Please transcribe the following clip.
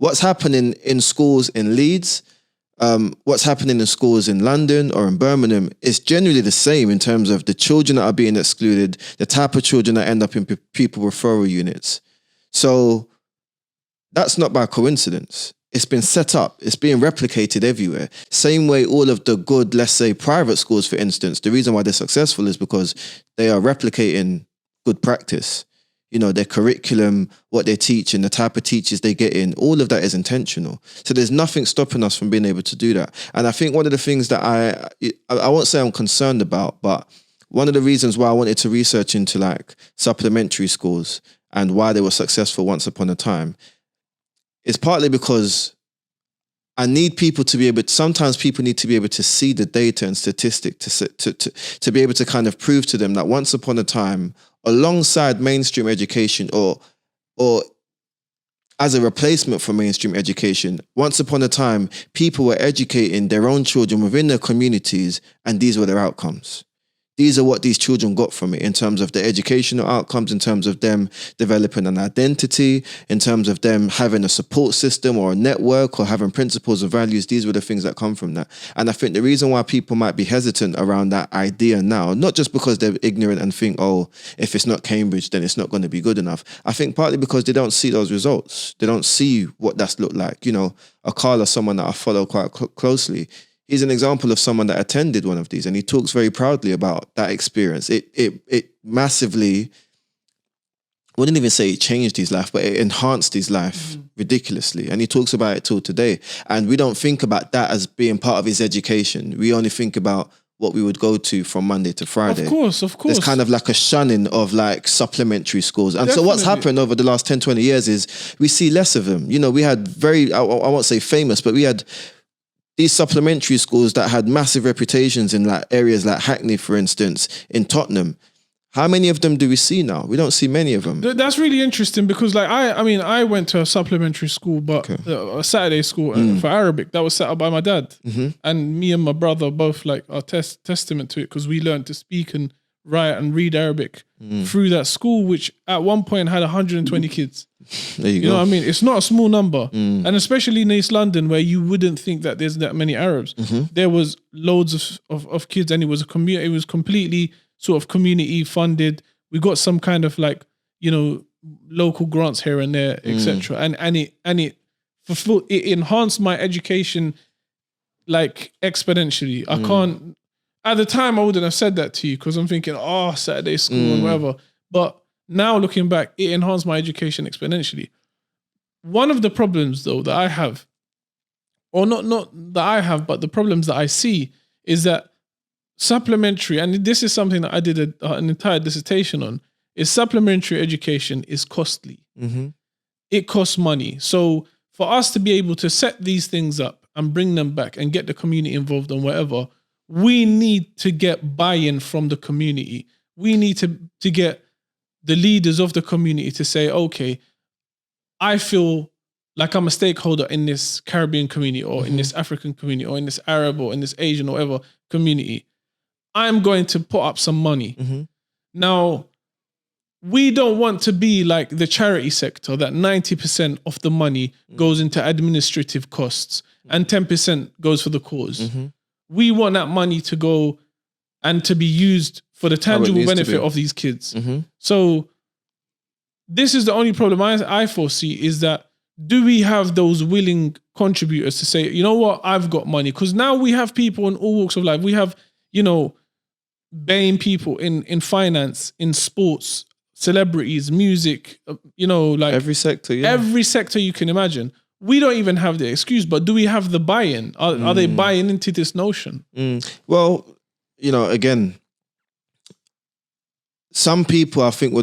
what's happening in schools in Leeds, what's happening in schools in London or in Birmingham is generally the same in terms of the children that are being excluded, the type of children that end up in people referral units. So that's not by coincidence. It's been set up. It's being replicated everywhere. Same way all of the good, let's say, private schools, for instance, the reason why they're successful is because they are replicating good practice. You know, their curriculum, what they're teaching, the type of teachers they get in, all of that is intentional. So there's nothing stopping us from being able to do that. And I think one of the things that I won't say I'm concerned about, but one of the reasons why I wanted to research into like supplementary schools and why they were successful once upon a time is partly because I need people to be able to, sometimes people need to be able to see the data and statistic to be able to kind of prove to them that once upon a time, alongside mainstream education or as a replacement for mainstream education, once upon a time, people were educating their own children within their communities, and these were their outcomes. These are what these children got from it in terms of the educational outcomes, in terms of them developing an identity, in terms of them having a support system or a network or having principles and values. These were the things that come from that. And I think the reason why people might be hesitant around that idea now, not just because they're ignorant and think, oh, if it's not Cambridge, then it's not going to be good enough. I think partly because they don't see those results. They don't see what that's looked like. You know, Akala, someone that I follow quite closely, he's an example of someone that attended one of these, and he talks very proudly about that experience. It massively, I wouldn't even say it changed his life, but it enhanced his life ridiculously. And he talks about it till today. And we don't think about that as being part of his education. We only think about what we would go to from Monday to Friday. Of course. There's kind of like a shunning of like supplementary schools. And so what's happened over the last 10, 20 years is we see less of them. You know, we had I won't say famous, but we had these supplementary schools that had massive reputations in like areas like Hackney, for instance, in Tottenham. How many of them do we see now? We don't see many of them. That's really interesting because like I went to a supplementary school, but a Saturday school for Arabic that was set up by my dad. And me and my brother both like are testament to it because we learned to speak and write and read Arabic through that school, which at one point had 120 kids. There you go. You know what I mean? It's not a small number. And especially in East London where you wouldn't think that there's that many Arabs. There was loads of kids, and it was it was completely sort of community funded. We got some kind of like, you know, local grants here and there, etc. And it enhanced my education like exponentially. I can't. At the time, I wouldn't have said that to you because I'm thinking, oh, Saturday school and whatever. But now looking back, it enhanced my education exponentially. One of the problems, though, that I have, or not that I have, but the problems that I see is that supplementary, and this is something that I did an entire dissertation on, is supplementary education is costly. It costs money. So for us to be able to set these things up and bring them back and get the community involved and whatever, we need to get buy-in from the community. We need to get the leaders of the community to say, okay, I feel like I'm a stakeholder in this Caribbean community or in this African community or in this Arab or in this Asian or whatever community. I'm going to put up some money. Now, we don't want to be like the charity sector that 90% of the money goes into administrative costs and 10% goes for the cause. We want that money to go and to be used for the tangible benefit of these kids. So this is the only problem I foresee is that do we have those willing contributors to say, you know what, I've got money? Because now we have people in all walks of life. We have, you know, BAME people in finance, in sports, celebrities, music, you know, like every sector you can imagine. We don't even have the excuse, but do we have the buy-in? Are they buying into this notion? Well, you know, again, some people I think will